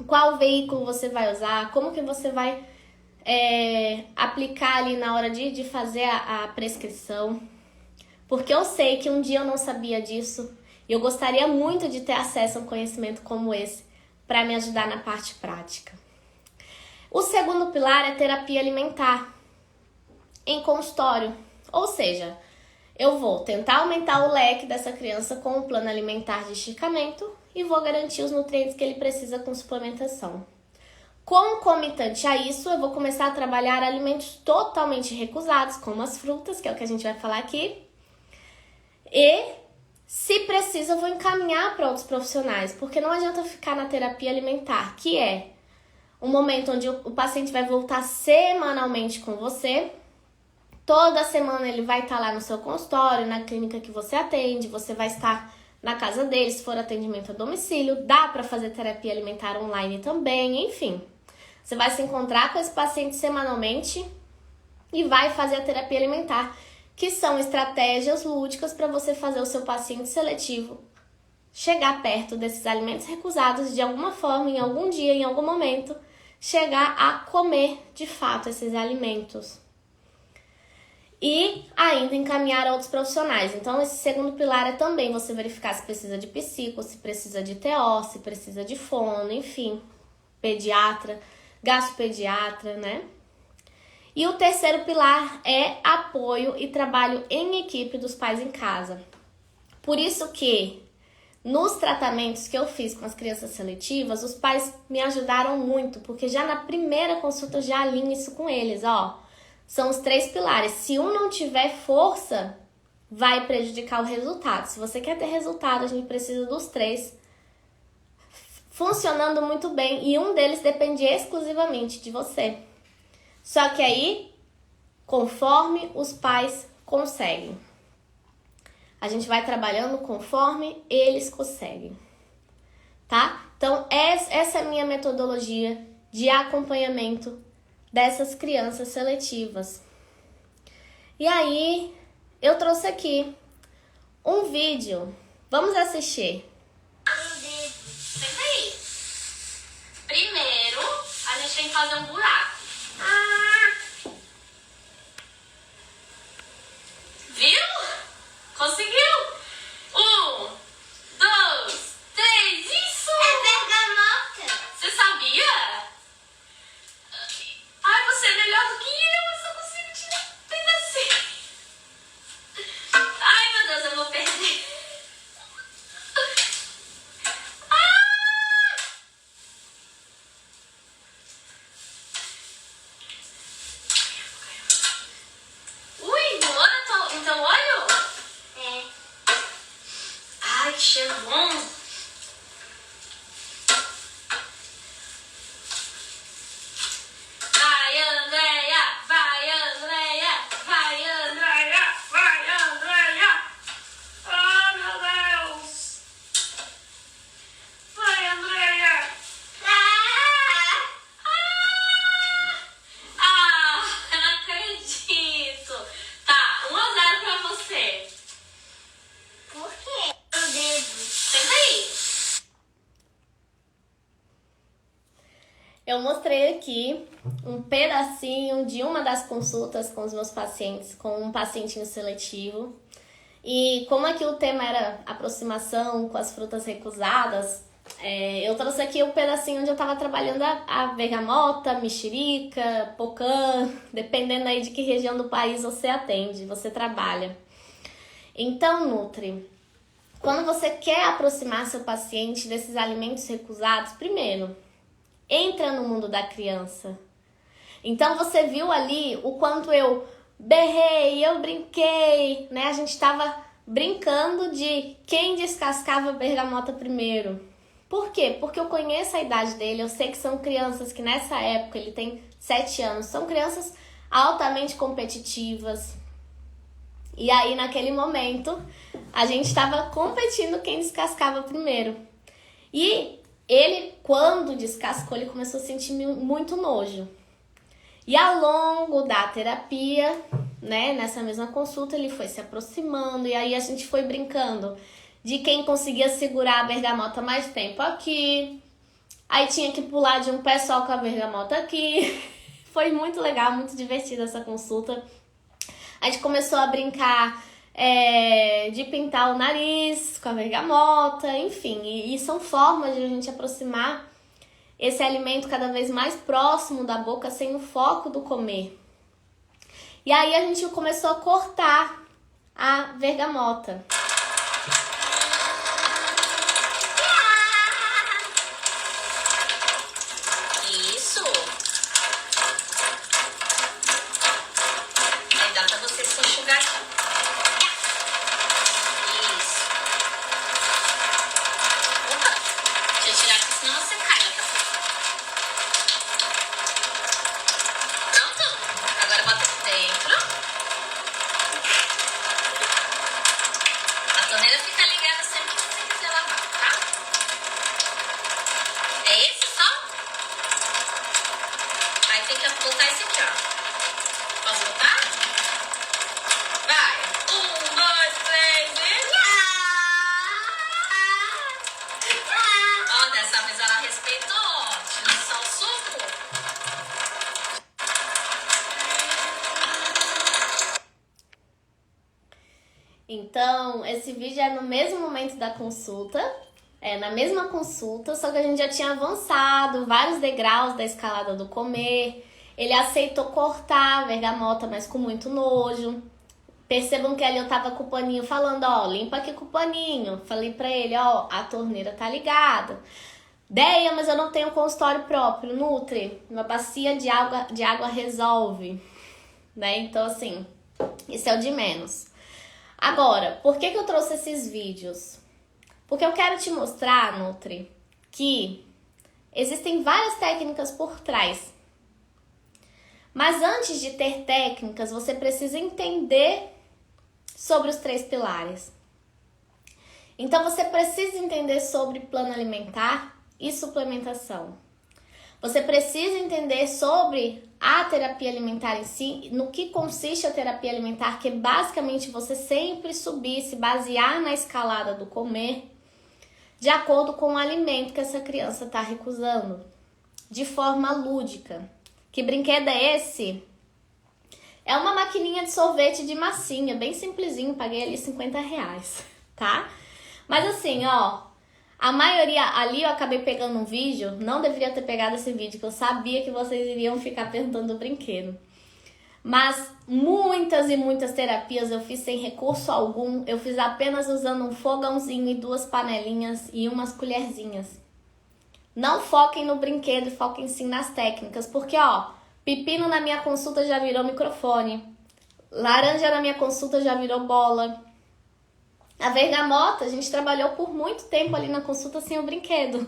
qual veículo você vai usar, como que você vai aplicar ali na hora de fazer a prescrição. Porque eu sei que um dia eu não sabia disso e eu gostaria muito de ter acesso a um conhecimento como esse para me ajudar na parte prática. O segundo pilar é terapia alimentar em consultório, ou seja, eu vou tentar aumentar o leque dessa criança com um plano alimentar de esticamento e vou garantir os nutrientes que ele precisa com suplementação. Concomitante a isso, eu vou começar a trabalhar alimentos totalmente recusados, como as frutas, que é o que a gente vai falar aqui. E, se precisa, eu vou encaminhar para outros profissionais, porque não adianta ficar na terapia alimentar, que é um momento onde o paciente vai voltar semanalmente com você. Toda semana ele vai estar lá no seu consultório, na clínica que você atende, você vai estar na casa dele, se for atendimento a domicílio, dá para fazer terapia alimentar online também, enfim. Você vai se encontrar com esse paciente semanalmente e vai fazer a terapia alimentar, que são estratégias lúdicas para você fazer o seu paciente seletivo chegar perto desses alimentos recusados de alguma forma, em algum dia, em algum momento, chegar a comer de fato esses alimentos. E ainda encaminhar a outros profissionais. Então, esse segundo pilar é também você verificar se precisa de psico, se precisa de TO, se precisa de fono, enfim, pediatra, gastropediatra, né? E o terceiro pilar é apoio e trabalho em equipe dos pais em casa. Por isso que nos tratamentos que eu fiz com as crianças seletivas, os pais me ajudaram muito, porque já na primeira consulta eu já alinho isso com eles, ó. São os 3 pilares. Se um não tiver força, vai prejudicar o resultado. Se você quer ter resultado, a gente precisa dos 3 funcionando muito bem. E um deles depende exclusivamente de você. Só que aí, conforme os pais conseguem. A gente vai trabalhando conforme eles conseguem. Tá? Então, essa é a minha metodologia de acompanhamento dessas crianças seletivas. E aí, eu trouxe aqui um vídeo. Vamos assistir. Senta aí. Primeiro, a gente tem que fazer um buraco. Viu? Conseguiu? 1, 2, 3, isso! É bergamota. Você sabia? Ai, você é melhor do que eu só consigo tirar um pedacinho. Ai, meu Deus, eu vou perder. Ui, doou no teu olho? É. Ai, que cheiro bom. Vai, Andréia! Vai, Andréia! Vai, Andréia! Vai, Andréia! Ah, meu Deus! Vai, Andréia! Ah, eu não acredito! Tá, 1-0 pra você. Por quê? O dedo. Senta aí. Eu mostrei aqui um pedacinho de uma das consultas com os meus pacientes, com um pacientinho seletivo. E como aqui o tema era aproximação com as frutas recusadas, eu trouxe aqui um pedacinho onde eu estava trabalhando a bergamota, mexerica, pocã, dependendo aí de que região do país você atende, você trabalha. Então, Nutri, quando você quer aproximar seu paciente desses alimentos recusados, primeiro, entra no mundo da criança. Então você viu ali o quanto eu berrei, eu brinquei, né? A gente estava brincando de quem descascava a bergamota primeiro. Por quê? Porque eu conheço a idade dele, eu sei que são crianças que nessa época, ele tem 7 anos, são crianças altamente competitivas. E aí naquele momento, a gente estava competindo quem descascava primeiro. E ele, quando descascou, ele começou a sentir muito nojo. E ao longo da terapia, né, nessa mesma consulta, ele foi se aproximando e aí a gente foi brincando de quem conseguia segurar a bergamota mais tempo aqui. Aí tinha que pular de um pé só com a bergamota aqui. Foi muito legal, muito divertida essa consulta. A gente começou a brincar de pintar o nariz com a bergamota, enfim. E são formas de a gente aproximar esse alimento cada vez mais próximo da boca, sem o foco do comer. E aí a gente começou a cortar a bergamota. Isso. Aí dá pra você se enxugar aqui. Isso. Opa. Deixa eu tirar aqui, senão você cai lá pra fora. Pronto? Agora bota aqui dentro. A torneira fica ligada sempre que você quiser lavar, tá? É esse só? Aí tem que botar esse aqui, ó. Posso botar? Vai. 1, 2, 3 e... Ó, dessa vez ela respeitou, ó. Tirou só o suco. Então, esse vídeo é no mesmo momento da consulta, na mesma consulta, só que a gente já tinha avançado vários degraus da escalada do comer. Ele aceitou cortar a bergamota, mas com muito nojo. Percebam que ali eu tava com o paninho falando, ó, limpa aqui com o paninho. Falei pra ele, ó, a torneira tá ligada. Deia, mas eu não tenho consultório próprio. Nutri, uma bacia de água resolve, né? Então, assim, isso é o de menos. Agora, por que eu trouxe esses vídeos? Porque eu quero te mostrar, Nutri, que existem várias técnicas por trás. Mas antes de ter técnicas, você precisa entender sobre os 3 pilares. Então, você precisa entender sobre plano alimentar e suplementação. Você precisa entender sobre a terapia alimentar em si, no que consiste a terapia alimentar, que é basicamente você sempre subir, se basear na escalada do comer, de acordo com o alimento que essa criança está recusando, de forma lúdica. Que brinquedo é esse? É uma maquininha de sorvete de massinha, bem simplesinho, paguei ali R$50, tá? Mas assim, ó, a maioria ali eu acabei pegando um vídeo, não deveria ter pegado esse vídeo, que eu sabia que vocês iriam ficar perguntando do brinquedo. Mas muitas e muitas terapias eu fiz sem recurso algum, eu fiz apenas usando um fogãozinho e 2 panelinhas e umas colherzinhas. Não foquem no brinquedo, foquem sim nas técnicas, porque ó, pepino na minha consulta já virou microfone, laranja na minha consulta já virou bola. A bergamota, a gente trabalhou por muito tempo ali na consulta sem o brinquedo,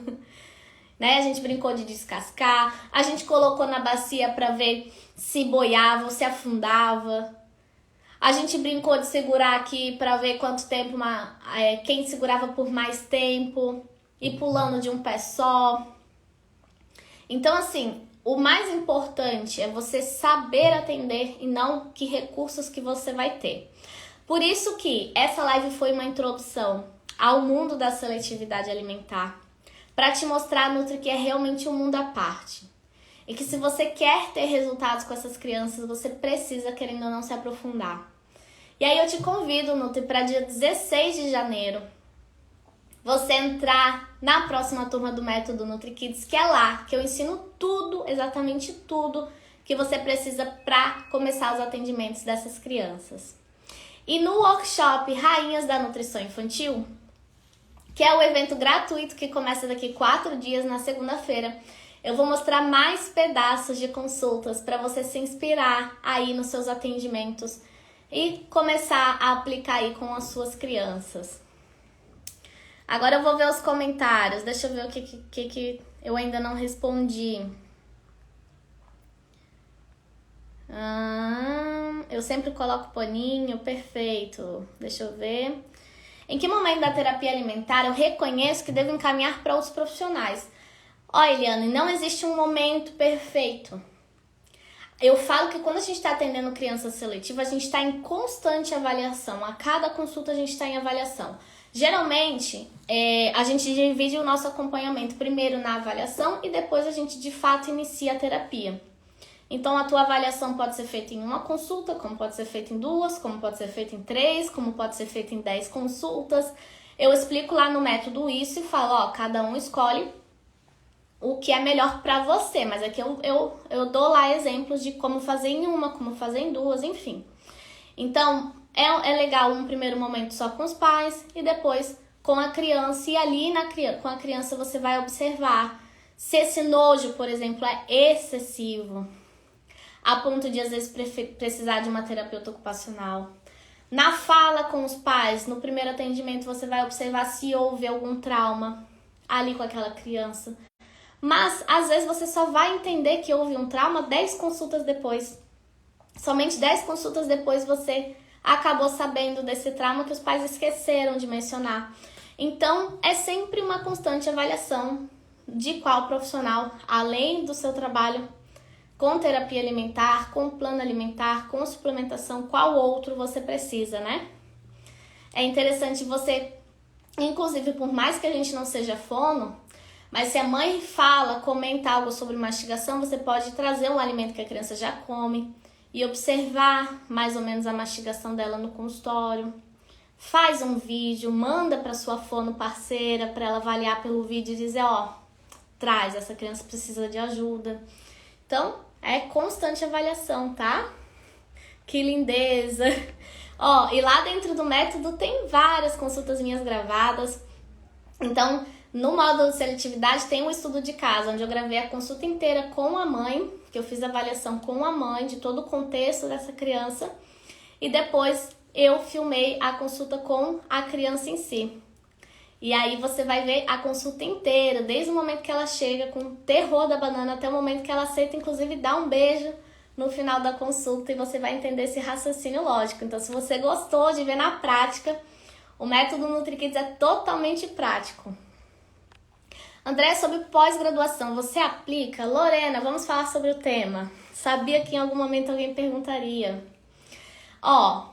né? A gente brincou de descascar, a gente colocou na bacia para ver se boiava ou se afundava. A gente brincou de segurar aqui para ver quanto tempo quem segurava por mais tempo e pulando de um pé só. Então, assim, o mais importante é você saber atender e não que recursos que você vai ter. Por isso que essa live foi uma introdução ao mundo da seletividade alimentar, para te mostrar, Nutri, que é realmente um mundo à parte. E que se você quer ter resultados com essas crianças, você precisa, querendo ou não, se aprofundar. E aí eu te convido, Nutri, para dia 16 de janeiro, você entrar na próxima turma do Método Nutri Kids, que é lá que eu ensino tudo, exatamente tudo, que você precisa para começar os atendimentos dessas crianças. E no workshop Rainhas da Nutrição Infantil, que é o evento gratuito que começa daqui 4 dias, na segunda-feira, eu vou mostrar mais pedaços de consultas para você se inspirar aí nos seus atendimentos e começar a aplicar aí com as suas crianças. Agora eu vou ver os comentários, deixa eu ver o que eu ainda não respondi. Eu sempre coloco paninho, perfeito. Deixa eu ver. Em que momento da terapia alimentar eu reconheço que devo encaminhar para outros profissionais? Ó, Eliane, não existe um momento perfeito. Eu falo que quando a gente está atendendo criança seletiva, a gente está em constante avaliação. A cada consulta a gente está em avaliação. Geralmente, a gente divide o nosso acompanhamento primeiro na avaliação e depois a gente de fato inicia a terapia. Então, a tua avaliação pode ser feita em uma consulta, como pode ser feita em 2, como pode ser feita em 3, como pode ser feita em 10 consultas. Eu explico lá no método isso e falo, ó, cada um escolhe o que é melhor para você. Mas aqui eu dou lá exemplos de como fazer em uma, como fazer em 2, enfim. Então, é legal um primeiro momento só com os pais e depois com a criança. E ali com a criança você vai observar se esse nojo, por exemplo, é excessivo, a ponto de às vezes precisar de uma terapeuta ocupacional. Na fala com os pais, no primeiro atendimento, você vai observar se houve algum trauma ali com aquela criança. Mas às vezes você só vai entender que houve um trauma 10 consultas depois. Somente 10 consultas depois você acabou sabendo desse trauma que os pais esqueceram de mencionar. Então, é sempre uma constante avaliação de qual profissional, além do seu trabalho com terapia alimentar, com plano alimentar, com suplementação, qual outro você precisa, né? É interessante você, inclusive, por mais que a gente não seja fono, mas se a mãe comenta algo sobre mastigação, você pode trazer um alimento que a criança já come e observar mais ou menos a mastigação dela no consultório. Faz um vídeo, manda para sua fono parceira para ela avaliar pelo vídeo e dizer, ó, traz, essa criança precisa de ajuda. Então, é constante avaliação, tá? Que lindeza! Ó, e lá dentro do método tem várias consultas minhas gravadas. Então, no módulo de seletividade tem um estudo de caso, onde eu gravei a consulta inteira com a mãe, que eu fiz a avaliação com a mãe de todo o contexto dessa criança. E depois eu filmei a consulta com a criança em si. E aí você vai ver a consulta inteira, desde o momento que ela chega com o terror da banana até o momento que ela aceita, inclusive, dar um beijo no final da consulta, e você vai entender esse raciocínio lógico. Então, se você gostou de ver na prática, o método NutriKids é totalmente prático. André, sobre pós-graduação, você aplica? Lorena, vamos falar sobre o tema. Sabia que em algum momento alguém perguntaria. Ó,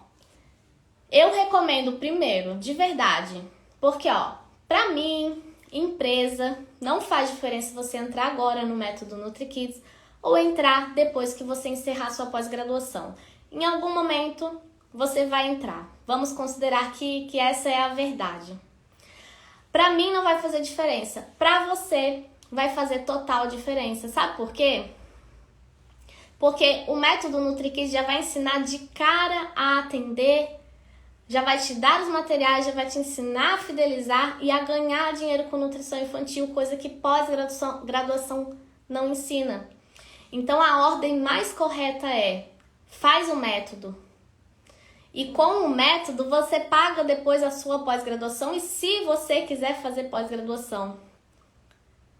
eu recomendo primeiro, de verdade, porque, ó, pra mim, empresa, não faz diferença você entrar agora no método NutriKids ou entrar depois que você encerrar sua pós-graduação. Em algum momento, você vai entrar. Vamos considerar que essa é a verdade. Pra mim não vai fazer diferença. Pra você vai fazer total diferença. Sabe por quê? Porque o método NutriKids já vai ensinar de cara a atender, já vai te dar os materiais, já vai te ensinar a fidelizar e a ganhar dinheiro com nutrição infantil, coisa que pós-graduação não ensina. Então a ordem mais correta é: faz o método. E com o método você paga depois a sua pós-graduação, e se você quiser fazer pós-graduação,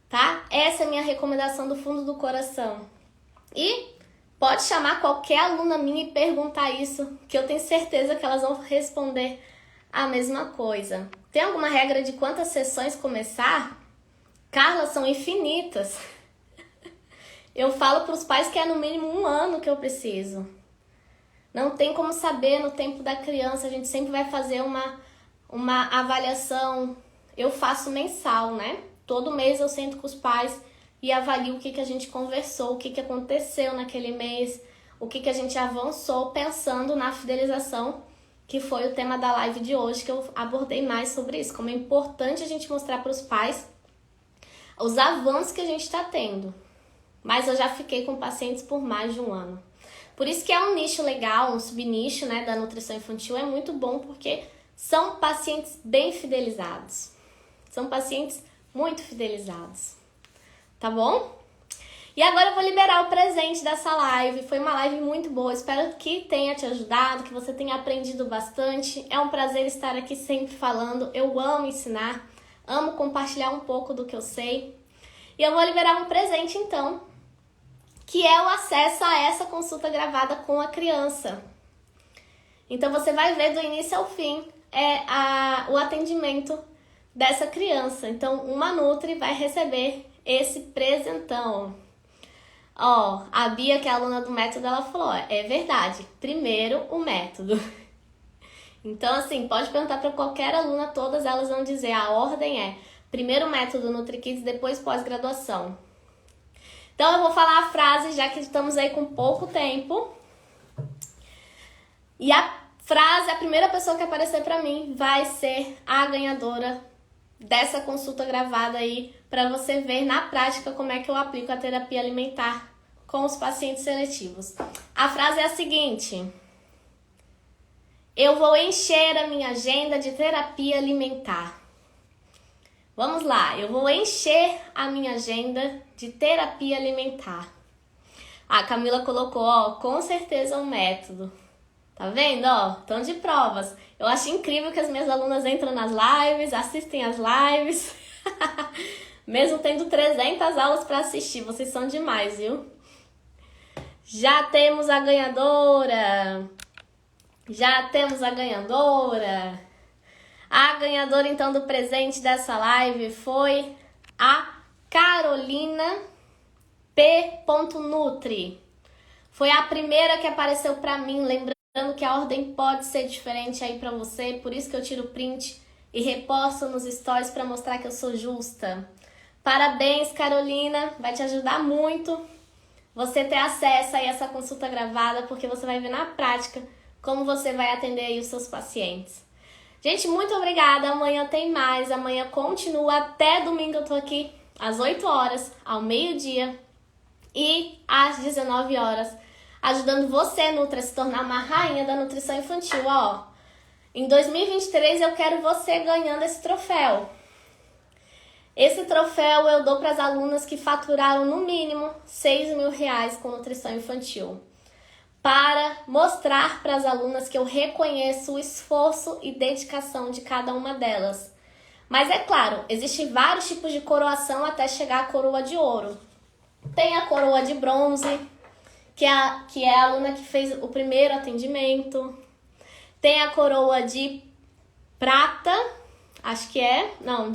tá? Essa é a minha recomendação do fundo do coração. E pode chamar qualquer aluna minha e perguntar isso, que eu tenho certeza que elas vão responder a mesma coisa. Tem alguma regra de quantas sessões começar? Carla, são infinitas. Eu falo para os pais que é no mínimo 1 ano que eu preciso. Não tem como saber no tempo da criança, a gente sempre vai fazer uma avaliação. Eu faço mensal, né? Todo mês eu sento com os pais e avalio o que a gente conversou, o que aconteceu naquele mês, o que a gente avançou, pensando na fidelização, que foi o tema da live de hoje, que eu abordei mais sobre isso, como é importante a gente mostrar para os pais os avanços que a gente está tendo. Mas eu já fiquei com pacientes por mais de 1 ano. Por isso que é um nicho legal, um subnicho, né, da nutrição infantil, é muito bom, porque são pacientes bem fidelizados. São pacientes muito fidelizados. Tá bom? E agora eu vou liberar o presente dessa live. Foi uma live muito boa. Espero que tenha te ajudado, que você tenha aprendido bastante. É um prazer estar aqui sempre falando. Eu amo ensinar, amo compartilhar um pouco do que eu sei. E eu vou liberar um presente, então, que é o acesso a essa consulta gravada com a criança. Então você vai ver do início ao fim o atendimento dessa criança. Então uma Nutri vai receber esse presentão. Ó, a Bia, que é aluna do método, ela falou, ó, é verdade, primeiro o método. Então assim, pode perguntar para qualquer aluna, todas elas vão dizer, a ordem é primeiro o método NutriKids, depois pós-graduação. Então eu vou falar a frase, já que estamos aí com pouco tempo. E a frase, a primeira pessoa que aparecer pra mim vai ser a ganhadora dessa consulta gravada aí, pra você ver na prática como é que eu aplico a terapia alimentar com os pacientes seletivos. A frase é a seguinte: eu vou encher a minha agenda de terapia alimentar. Vamos lá, eu vou encher a minha agenda de terapia alimentar. A Camila colocou, ó, com certeza um método. Tá vendo, ó, tão de provas. Eu acho incrível que as minhas alunas entram nas lives, assistem as lives. Mesmo tendo 300 aulas para assistir, vocês são demais, viu? Já temos a ganhadora. Já temos a ganhadora. A ganhadora, então, do presente dessa live foi a Carolina P. Nutri. Foi a primeira que apareceu pra mim, lembrando que a ordem pode ser diferente aí pra você, por isso que eu tiro print e reposto nos stories pra mostrar que eu sou justa. Parabéns, Carolina, vai te ajudar muito você ter acesso aí a essa consulta gravada, porque você vai ver na prática como você vai atender aí os seus pacientes. Gente, muito obrigada. Amanhã tem mais. Amanhã continua. Até domingo eu tô aqui às 8 horas, ao meio-dia e às 19 horas, ajudando você, Nutra, a se tornar uma rainha da nutrição infantil. Ó, em 2023 eu quero você ganhando esse troféu. Esse troféu eu dou para as alunas que faturaram no mínimo R$6.000 com nutrição infantil, para mostrar para as alunas que eu reconheço o esforço e dedicação de cada uma delas. Mas é claro, existem vários tipos de coroação até chegar à coroa de ouro. Tem a coroa de bronze, que é a aluna que fez o primeiro atendimento. Tem a coroa de prata, acho que é, não,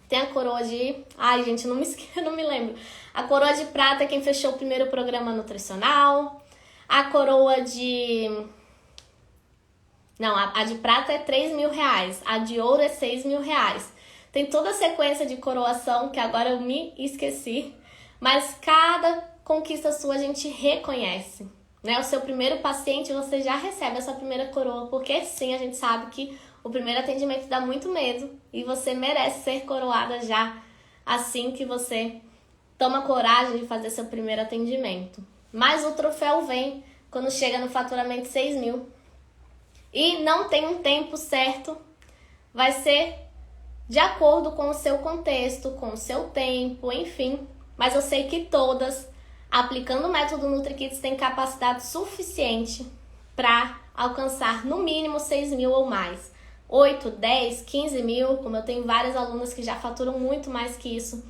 tem a coroa de... Ai, gente, não me lembro. A coroa de prata é quem fechou o primeiro programa nutricional. A coroa de... Não, a de prata é R$3.000. A de ouro é R$6.000. Tem toda a sequência de coroação que agora eu me esqueci. Mas cada conquista sua a gente reconhece, né? O seu primeiro paciente, você já recebe essa primeira coroa. Porque sim, a gente sabe que o primeiro atendimento dá muito medo. E você merece ser coroada já assim que você toma coragem de fazer seu primeiro atendimento. Mas o troféu vem quando chega no faturamento 6.000. E não tem um tempo certo. Vai ser de acordo com o seu contexto, com o seu tempo, enfim. Mas eu sei que todas, aplicando o método NutriKids, têm capacidade suficiente para alcançar no mínimo 6.000 ou mais. 8, 10, 15 mil, como eu tenho várias alunas que já faturam muito mais que isso.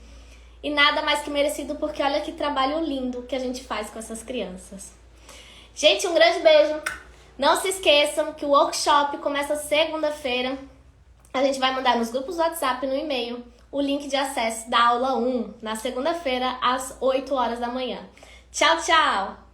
E nada mais que merecido, porque olha que trabalho lindo que a gente faz com essas crianças. Gente, um grande beijo. Não se esqueçam que o workshop começa segunda-feira. A gente vai mandar nos grupos do WhatsApp e no e-mail o link de acesso da aula 1, na segunda-feira, às 8 horas da manhã. Tchau, tchau!